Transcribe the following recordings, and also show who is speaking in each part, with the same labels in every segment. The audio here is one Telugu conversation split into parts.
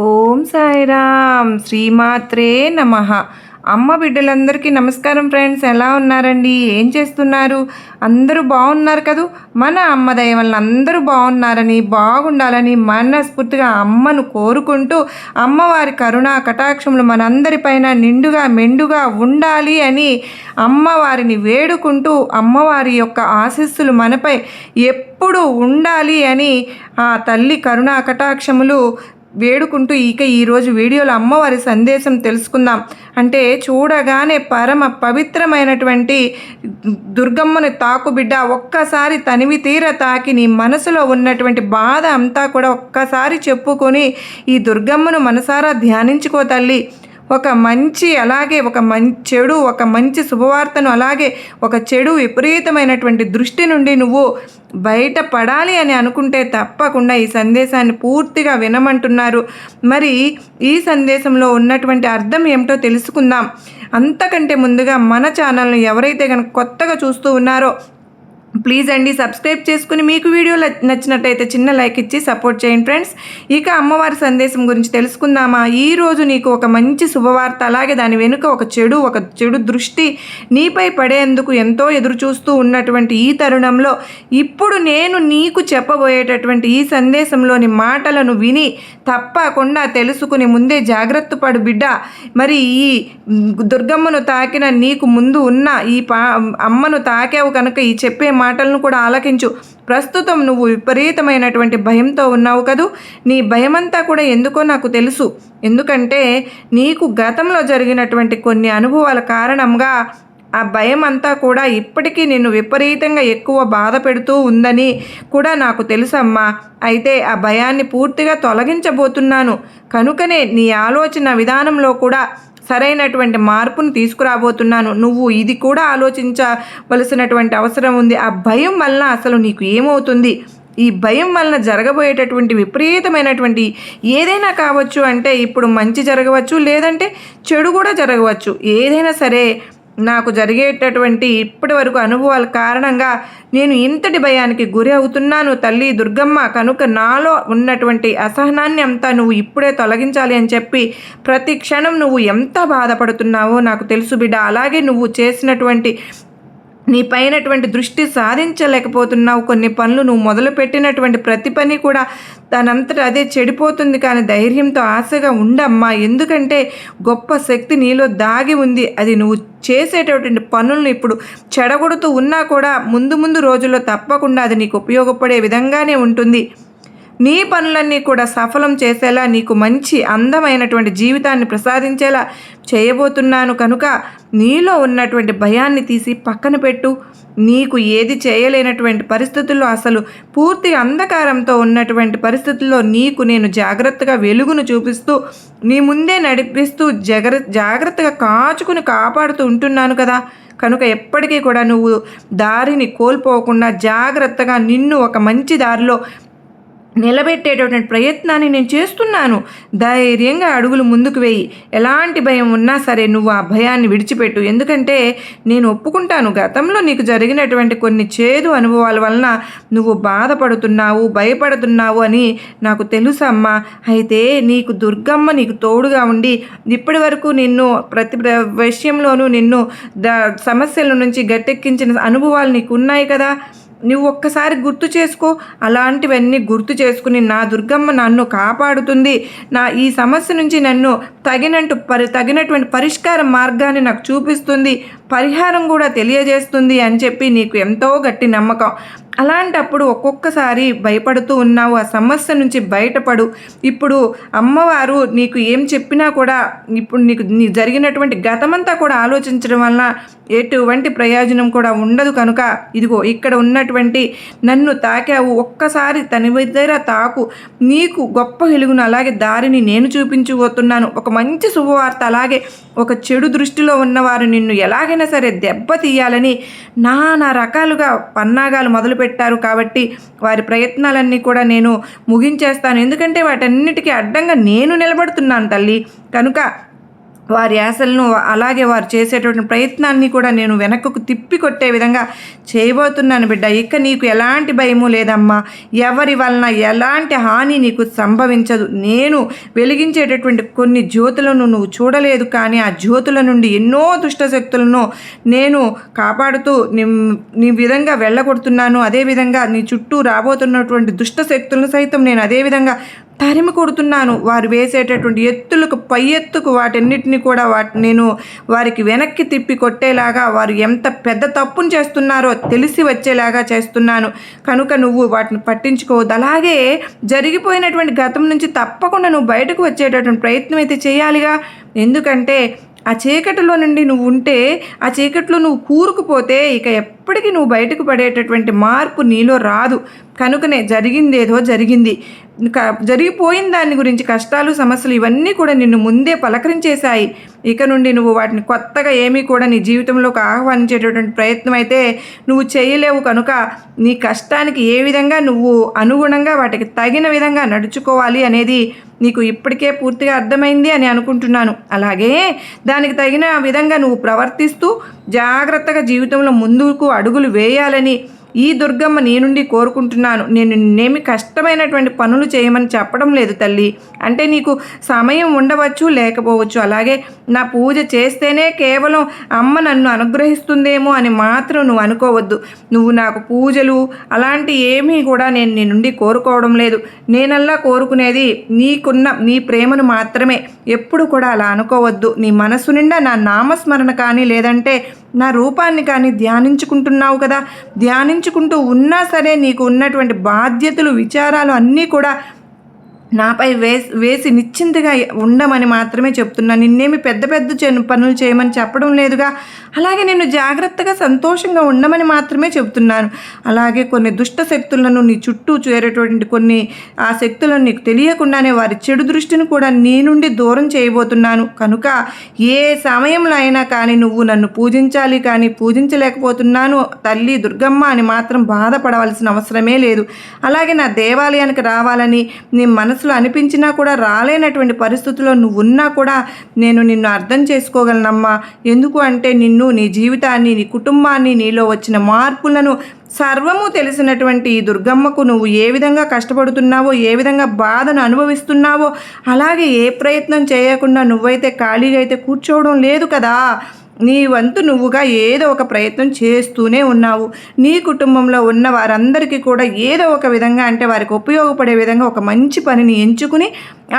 Speaker 1: ఓం సాయిరామ్ శ్రీమాత్రే నమః. అమ్మ బిడ్డలందరికీ నమస్కారం ఫ్రెండ్స్. ఎలా ఉన్నారండి? ఏం చేస్తున్నారు? అందరూ బాగున్నారు కదూ. మన అమ్మ దయ వలన అందరూ బాగున్నారని, బాగుండాలని మనస్ఫూర్తిగా అమ్మను కోరుకుంటూ, అమ్మవారి కరుణా కటాక్షములు మనందరిపైన నిండుగా మెండుగా ఉండాలి అని అమ్మవారిని వేడుకుంటూ, అమ్మవారి యొక్క ఆశీస్సులు మనపై ఎప్పుడూ ఉండాలి అని ఆ తల్లి కరుణా కటాక్షములు వేడుకుంటూ ఈరోజు వీడియోలో అమ్మవారి సందేశం తెలుసుకుందాం. అంటే చూడగానే పరమ పవిత్రమైనటువంటి దుర్గమ్మని తాకు బిడ్డ, ఒక్కసారి తనివి తీర తాకి నీ మనసులో ఉన్నటువంటి బాధ అంతా కూడా ఒక్కసారి చెప్పుకొని ఈ దుర్గమ్మను మనసారా ధ్యానించుకో తల్లి. ఒక మంచి అలాగే ఒక చెడు, ఒక మంచి శుభవార్తను, అలాగే ఒక చెడు విపరీతమైనటువంటి దృష్టి నుండి నువ్వు బయటపడాలి అని అనుకుంటే తప్పకుండా ఈ సందేశాన్ని పూర్తిగా వినమంటున్నారు. మరి ఈ సందేశంలో ఉన్నటువంటి అర్థం ఏమిటో తెలుసుకుందాం. అంతకంటే ముందుగా మన ఛానల్ని ఎవరైతే కనుక కొత్తగా చూస్తూ ఉన్నారో ప్లీజ్ అండి సబ్స్క్రైబ్ చేసుకుని, మీకు వీడియోలు నచ్చినట్టయితే చిన్న లైక్ ఇచ్చి సపోర్ట్ చేయండి ఫ్రెండ్స్. ఇక అమ్మవారి సందేశం గురించి తెలుసుకుందామా. ఈరోజు నీకు ఒక మంచి శుభవార్త, అలాగే దాని వెనుక ఒక చెడు దృష్టి నీపై పడేందుకు ఎంతో ఎదురు చూస్తూ ఉన్నటువంటి ఈ తరుణంలో ఇప్పుడు నేను నీకు చెప్పబోయేటటువంటి ఈ సందేశంలోని మాటలను విని తప్పకుండా తెలుసుకుని ముందే జాగ్రత్త పడు బిడ్డ. మరి ఈ దుర్గమ్మను తాకిన నీకు ముందు ఉన్న ఈ అమ్మను తాకావు కనుక ఈ చెప్పే మాటలను కూడా ఆలకించు. ప్రస్తుతం నువ్వు విపరీతమైనటువంటి భయంతో ఉన్నావు కదూ. నీ భయమంతా కూడా ఎందుకో నాకు తెలుసు. ఎందుకంటే నీకు గతంలో జరిగినటువంటి కొన్ని అనుభవాల కారణంగా ఆ భయం అంతా కూడా ఇప్పటికీ నిన్ను విపరీతంగా ఎక్కువ బాధ పెడుతూ ఉందని కూడా నాకు తెలుసమ్మా. అయితే ఆ భయాన్ని పూర్తిగా తొలగించబోతున్నాను. కనుకనే నీ ఆలోచన విధానంలో కూడా సరైనటువంటి మార్పును తీసుకురాబోతున్నాను. నువ్వు ఇది కూడా ఆలోచించవలసినటువంటి అవసరం ఉంది. ఆ భయం వలన అసలు నీకు ఏమవుతుంది, ఈ భయం వలన జరగబోయేటటువంటి విపరీతమైనటువంటి ఏదైనా కావచ్చు. అంటే ఇప్పుడు మంచి జరగవచ్చు, లేదంటే చెడు కూడా జరగవచ్చు. ఏదైనా సరే నాకు జరిగేటటువంటి ఇప్పటి వరకు అనుభవాల కారణంగా నేను ఇంతటి భయానికి గురి అవుతున్నాను తల్లి దుర్గమ్మ. కనుక నాలో ఉన్నటువంటి అసహనాన్ని అంతా నువ్వు ఇప్పుడే తొలగించాలి అని చెప్పి ప్రతి క్షణం నువ్వు ఎంత బాధపడుతున్నావో నాకు తెలుసు బిడ్డ. అలాగే నువ్వు చేసినటువంటి నీ పైనటువంటి దృష్టి సాధించలేకపోతున్నావు. కొన్ని పనులు నువ్వు మొదలుపెట్టినటువంటి ప్రతి పని కూడా దానంతటా అదే చెడిపోతుంది. కానీ ధైర్యంతో ఆశగా ఉండమ్మా. ఎందుకంటే గొప్ప శక్తి నీలో దాగి ఉంది. అది నువ్వు చేసేటటువంటి పనులను ఇప్పుడు చెడగొడుతూ ఉన్నా కూడా ముందు రోజుల్లో తప్పకుండా అది నీకు ఉపయోగపడే విధంగానే ఉంటుంది. నీ పనులన్నీ కూడా సఫలం చేసేలా, నీకు మంచి అందమైనటువంటి జీవితాన్ని ప్రసాదించేలా చేయబోతున్నాను. కనుక నీలో ఉన్నటువంటి భయాన్ని తీసి పక్కన పెట్టు. నీకు ఏది చేయలేనటువంటి పరిస్థితుల్లో, అసలు పూర్తి అంధకారంతో ఉన్నటువంటి పరిస్థితుల్లో నీకు నేను జాగ్రత్తగా వెలుగును చూపిస్తూ నీ ముందే నడిపిస్తూ జాగ్రత్తగా కాపాడుతూ ఉంటున్నాను కదా. కనుక ఎప్పటికీ కూడా నువ్వు దారిని కోల్పోకుండా జాగ్రత్తగా నిన్ను ఒక మంచి దారిలో నిలబెట్టేటటువంటి ప్రయత్నాన్ని నేను చేస్తున్నాను. ధైర్యంగా అడుగులు ముందుకు వేయి. ఎలాంటి భయం ఉన్నా సరే నువ్వు ఆ భయాన్ని విడిచిపెట్టు. ఎందుకంటే నేను ఒప్పుకుంటాను, గతంలో నీకు జరిగినటువంటి కొన్ని చేదు అనుభవాల వలన నువ్వు బాధపడుతున్నావు, భయపడుతున్నావు అని నాకు తెలుసమ్మా. అయితే నీకు దుర్గమ్మ నీకు తోడుగా ఉండి ఇప్పటి వరకు నిన్ను ప్రతి విషయంలోనూ నిన్ను సమస్యల నుంచి గట్టెక్కించిన అనుభవాలు నీకు ఉన్నాయి కదా. నువ్వు ఒక్కసారి గుర్తు చేసుకో. అలాంటివన్నీ గుర్తు చేసుకుని నా దుర్గమ్మ నన్ను కాపాడుతుంది, నా ఈ సమస్య నుంచి నన్ను తగినటువంటి పరిష్కార మార్గాన్ని నాకు చూపిస్తుంది, పరిహారం కూడా తెలియజేస్తుంది అని చెప్పి నీకు ఎంతో గట్టి నమ్మకం. అలాంటప్పుడు ఒక్కొక్కసారి భయపడుతూ ఉన్నావు. ఆ సమస్య నుంచి బయటపడు. ఇప్పుడు అమ్మవారు నీకు ఏం చెప్పినా కూడా ఇప్పుడు నీ జరిగినటువంటి గతమంతా కూడా ఆలోచించడం వలన ఎటువంటి ప్రయోజనం కూడా ఉండదు. కనుక ఇదిగో ఇక్కడ ఉన్నటువంటి నన్ను తాకావు, ఒక్కసారి తన దగ్గర తాకు. నీకు గొప్ప వెలుగును అలాగే దారిని నేను చూపించబోతున్నాను. ఒక మంచి శుభవార్త, అలాగే ఒక చెడు దృష్టిలో ఉన్నవారు నిన్ను ఎలాగైనా సరే దెబ్బతీయాలని నానా రకాలుగా పన్నాగాలు మొదలుపెట్టారు. కాబట్టి వారి ప్రయత్నాలన్నీ కూడా నేను ముగించేస్తాను. ఎందుకంటే వాటన్నిటికీ అడ్డంగా నేను నిలబడుతున్నాను తల్లి. కనుక వారి ఆశలను అలాగే వారు చేసేటువంటి ప్రయత్నాన్ని కూడా నేను వెనక్కు తిప్పి కొట్టే విధంగా చేయబోతున్నాను బిడ్డ. ఇక నీకు ఎలాంటి భయము లేదమ్మా. ఎవరి వలన ఎలాంటి హాని నీకు సంభవించదు. నేను వెలిగించేటటువంటి కొన్ని జ్యోతులను నువ్వు చూడలేదు, కానీ ఆ జ్యోతుల నుండి ఎన్నో దుష్టశక్తులను నేను కాపాడుతూ నీ విధంగా వెళ్ళగొడుతున్నాను. అదేవిధంగా నీ చుట్టూ రాబోతున్నటువంటి దుష్టశక్తులను సైతం నేను అదేవిధంగా తరిమి కొడుతున్నాను. వారు వేసేటటువంటి ఎత్తులకు పై ఎత్తుకు వాటన్నిటిని కూడా నేను వారికి వెనక్కి తిప్పి కొట్టేలాగా, వారు ఎంత పెద్ద తప్పును చేస్తున్నారో తెలిసి వచ్చేలాగా చేస్తున్నాను. కనుక నువ్వు వాటిని పట్టించుకోవద్దు. అలాగే జరిగిపోయినటువంటి గతం నుంచి తప్పకుండా నువ్వు బయటకు వచ్చేటటువంటి ప్రయత్నం అయితే చేయాలిగా. ఎందుకంటే ఆ చీకటిలో నుండి నువ్వు ఉంటే, ఆ చీకట్లో నువ్వు కూరుకుపోతే ఇక ఎప్పటికీ నువ్వు బయటకు పడేటటువంటి మార్పు నీలో రాదు. కనుకనే జరిగిందేదో జరిగింది, జరిగిపోయిన దాని గురించి కష్టాలు సమస్యలు ఇవన్నీ కూడా నిన్ను ముందే పలకరించేశాయి. ఇక నుండి నువ్వు వాటిని కొత్తగా ఏమీ కూడా నీ జీవితంలోకి ఆహ్వానించేటటువంటి ప్రయత్నం అయితే నువ్వు చేయలేవు. కనుక నీ కష్టానికి ఏ విధంగా నువ్వు అనుగుణంగా వాటికి తగిన విధంగా నడుచుకోవాలి అనేది నీకు ఇప్పటికే పూర్తిగా అర్థమైంది అని అనుకుంటున్నాను. అలాగే దానికి తగిన విధంగా నువ్వు ప్రవర్తిస్తూ జాగ్రత్తగా జీవితంలో ముందుకు అడుగులు వేయాలని ఈ దుర్గమ్మ నీ నుండి కోరుకుంటున్నాను. నేను నిన్నేమి కష్టమైనటువంటి పనులు చేయమని చెప్పడం లేదు తల్లి. అంటే నీకు సమయం ఉండవచ్చు, లేకపోవచ్చు. అలాగే నా పూజ చేస్తేనే కేవలం అమ్మ నన్ను అనుగ్రహిస్తుందేమో అని మాత్రం నువ్వు అనుకోవద్దు. నువ్వు నాకు పూజలు అలాంటి ఏమీ కూడా నేను నీ నుండి కోరుకోవడం లేదు. నేనల్లా కోరుకునేది నీ ప్రేమను మాత్రమే. ఎప్పుడు కూడా అలా అనుకోవద్దు. నీ మనసు నిండా నా నామస్మరణ కానీ లేదంటే నా రూపాన్ని కానీ ధ్యానించుకుంటున్నావు కదా. ధ్యానించుకుంటూ ఉన్నా సరే నీకు ఉన్నటువంటి బాధ్యతలు, విచారాలు అన్నీ కూడా నాపై వేసి నిశ్చింతగా ఉండమని మాత్రమే చెప్తున్నా. నిన్నేమి పెద్ద పెద్ద పనులు చేయమని చెప్పడం లేదుగా. అలాగే నేను జాగ్రత్తగా సంతోషంగా ఉండమని మాత్రమే చెప్తున్నాను. అలాగే కొన్ని దుష్ట శక్తులను నీ చుట్టూ చేరేటువంటి కొన్ని ఆ శక్తులను నీకు తెలియకుండానే వారి చెడు దృష్టిని కూడా నీ నుండి దూరం చేయబోతున్నాను. కనుక ఏ సమయంలో అయినా కానీ నువ్వు నన్ను పూజించాలి, కానీ పూజించలేకపోతున్నాను తల్లి దుర్గమ్మ అని మాత్రం బాధపడవలసిన అవసరమే లేదు. అలాగే నా దేవాలయానికి రావాలని నీ మనసులో అనిపించినా కూడా రాలేనటువంటి పరిస్థితుల్లో నువ్వు ఉన్నా కూడా నేను నిన్ను అర్థం చేసుకోగలనమ్మా. ఎందుకు అంటే నీ జీవితాన్ని, నీ కుటుంబాన్ని, నీలో వచ్చిన మార్పులను సర్వము తెలిసినటువంటి ఈ దుర్గమ్మకు నువ్వు ఏ విధంగా కష్టపడుతున్నావో, ఏ విధంగా బాధను అనుభవిస్తున్నావో, అలాగే ఏ ప్రయత్నం చేయకుండా నువ్వైతే ఖాళీగా అయితే కూర్చోవడం లేదు కదా. నీ వంతు నువ్వుగా ఏదో ఒక ప్రయత్నం చేస్తూనే ఉన్నావు. నీ కుటుంబంలో ఉన్న వారందరికీ కూడా ఏదో ఒక విధంగా, అంటే వారికి ఉపయోగపడే విధంగా ఒక మంచి పనిని ఎంచుకుని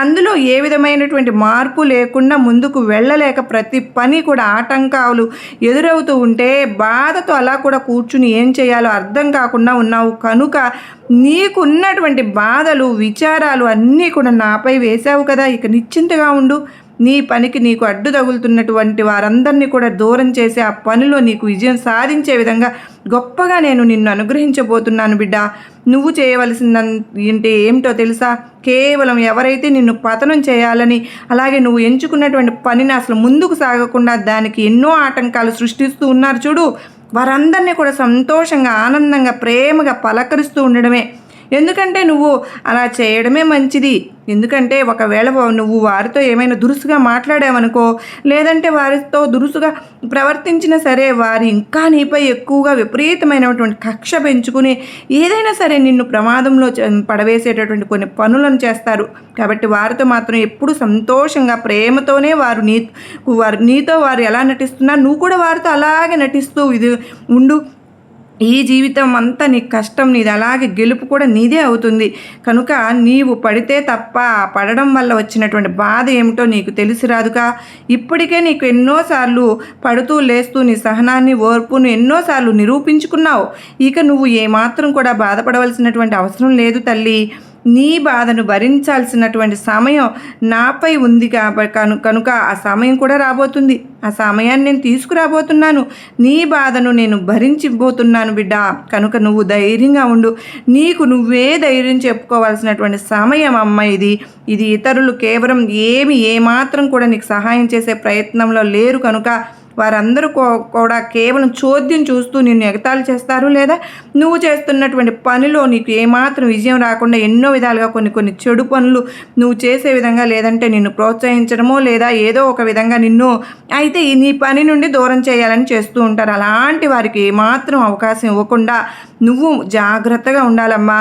Speaker 1: అందులో ఏ విధమైనటువంటి మార్పు లేకుండా ముందుకు వెళ్ళలేక ప్రతి పని కూడా ఆటంకాలు ఎదురవుతూ ఉంటే బాధతో అలా కూడా కూర్చుని ఏం చేయాలో అర్థం కాకుండా ఉన్నావు. కనుక నీకున్నటువంటి బాధలు, విచారాలు అన్నీ కూడా నాపై వేశావు కదా. ఇక నిశ్చింతగా ఉండు. నీ పనికి నీకు అడ్డు తగులుతున్నటువంటి వారందరినీ కూడా దూరం చేసి ఆ పనిలో నీకు విజయం సాధించే విధంగా గొప్పగా నేను నిన్ను అనుగ్రహించబోతున్నాను బిడ్డ. నువ్వు చేయవలసిందంటే ఏమిటో తెలుసా? కేవలం ఎవరైతే నిన్ను పతనం చేయాలని, అలాగే నువ్వు ఎంచుకున్నటువంటి పనిని అసలు ముందుకు సాగకుండా దానికి ఎన్నో ఆటంకాలు సృష్టిస్తూ ఉన్నారు చూడు, వారందరినీ కూడా సంతోషంగా, ఆనందంగా, ప్రేమగా పలకరిస్తూ ఉండడమే. ఎందుకంటే నువ్వు అలా చేయడమే మంచిది. ఎందుకంటే ఒకవేళ నువ్వు వారితో ఏమైనా దురుసుగా మాట్లాడావనుకో, లేదంటే వారితో దురుసుగా ప్రవర్తించినా సరే, వారు ఇంకా నీపై ఎక్కువగా విపరీతమైనటువంటి కక్ష పెంచుకుని ఏదైనా సరే నిన్ను ప్రమాదంలో పడవేసేటటువంటి కొన్ని పనులను చేస్తారు. కాబట్టి వారితో మాత్రం ఎప్పుడు సంతోషంగా, ప్రేమతోనే నీతో వారు ఎలా నటిస్తున్నారు, నువ్వు కూడా వారితో అలాగే నటిస్తూ ఇది ఉండు. ఈ జీవితం అంతా నీ కష్టం నీది, అలాగే గెలుపు కూడా నీదే అవుతుంది. కనుక నీవు పడితే తప్ప పడడం వల్ల వచ్చినటువంటి బాధ ఏమిటో నీకు తెలిసి రాదుగా. ఇప్పటికే నీకు ఎన్నోసార్లు పడుతూ లేస్తూ నీ సహనాన్ని, ఓర్పును ఎన్నోసార్లు నిరూపించుకున్నావు. ఇక నువ్వు ఏమాత్రం కూడా బాధపడవలసినటువంటి అవసరం లేదు తల్లి. నీ బాధను భరించాల్సినటువంటి సమయం నాపై ఉంది కనుక ఆ సమయం కూడా రాబోతుంది. ఆ సమయాన్ని నేను తీసుకురాబోతున్నాను. నీ బాధను నేను భరించిపోతున్నాను బిడ్డ. కనుక నువ్వు ధైర్యంగా ఉండు. నీకు నువ్వే ధైర్యం చెప్పుకోవాల్సినటువంటి సమయం అమ్మ ఇది. ఇతరులు కేవలం ఏమాత్రం కూడా నీకు సహాయం చేసే ప్రయత్నంలో లేరు. కనుక వారందరూ కూడా కేవలం చోద్యం చూస్తూ నిన్ను ఎగతాళి చేస్తారు, లేదా నువ్వు చేస్తున్నటువంటి పనిలో నీకు ఏమాత్రం విజయం రాకుండా ఎన్నో విధాలుగా కొన్ని చెడు పనులు నువ్వు చేసే విధంగా, లేదంటే నిన్ను ప్రోత్సహించడమో లేదా ఏదో ఒక విధంగా నిన్ను అయితే నీ పని నుండి దూరం చేయాలని చేస్తూ ఉంటారు. అలాంటి వారికి ఏమాత్రం అవకాశం ఇవ్వకుండా నువ్వు జాగ్రత్తగా ఉండాలమ్మా.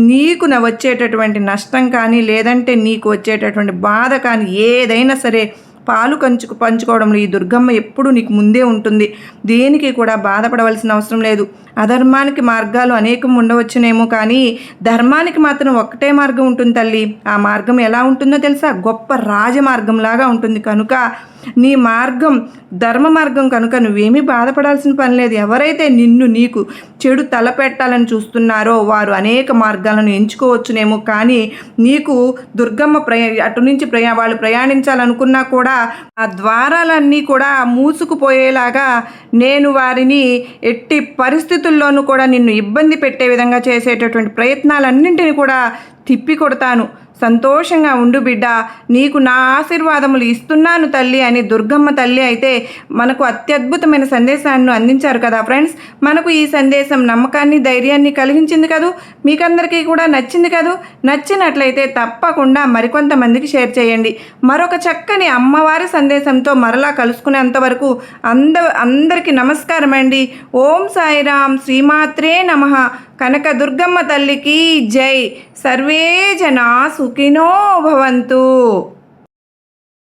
Speaker 1: నీకు వచ్చేటటువంటి నష్టం కానీ, లేదంటే నీకు వచ్చేటటువంటి బాధ కానీ ఏదైనా సరే పాలు పంచుకోవడంలో ఈ దుర్గమ్మ ఎప్పుడూ నీకు ముందే ఉంటుంది. దేనికి కూడా బాధపడవలసిన అవసరం లేదు. అధర్మానికి మార్గాలు అనేకం ఉండవచ్చునేమో, కానీ ధర్మానికి మాత్రం ఒక్కటే మార్గం ఉంటుంది తల్లి. ఆ మార్గం ఎలా ఉంటుందో తెలుసా? గొప్ప రాజమార్గంలాగా ఉంటుంది. కనుక నీ మార్గం ధర్మ మార్గం కనుక నువ్వేమీ బాధపడాల్సిన పని లేదు. ఎవరైతే నీకు చెడు తలపెట్టాలని చూస్తున్నారో వారు అనేక మార్గాలను ఎంచుకోవచ్చునేమో, కానీ నీకు దుర్గమ్మ అటు నుంచి వాళ్ళు ప్రయాణించాలనుకున్నా కూడా ఆ ద్వారాలన్నీ కూడా మూసుకుపోయేలాగా నేను వారిని ఎట్టి పరిస్థితుల్లోనూ కూడా నిన్ను ఇబ్బంది పెట్టే విధంగా చేసేటటువంటి ప్రయత్నాలన్నింటినీ కూడా తిప్పి కొడతాను. సంతోషంగా ఉండు బిడ్డ, నీకు నా ఆశీర్వాదములు ఇస్తున్నాను తల్లి అని దుర్గమ్మ తల్లి అయితే మనకు అత్యద్భుతమైన సందేశాన్ని అందించారు కదా ఫ్రెండ్స్. మనకు ఈ సందేశం నమ్మకాన్ని, ధైర్యాన్ని కలిగించింది కదూ. మీకందరికీ కూడా నచ్చింది కదూ. నచ్చినట్లయితే తప్పకుండా మరికొంతమందికి షేర్ చేయండి. మరొక చక్కని అమ్మవారి సందేశంతో మరలా కలుసుకునేంత వరకు అందరికీ నమస్కారం అండి. ఓం సాయిరాం. శ్రీమాత్రే నమః. కనక దుర్గమ్మ తల్లికి జై. సర్వే జనా సుఖినో భవంతు.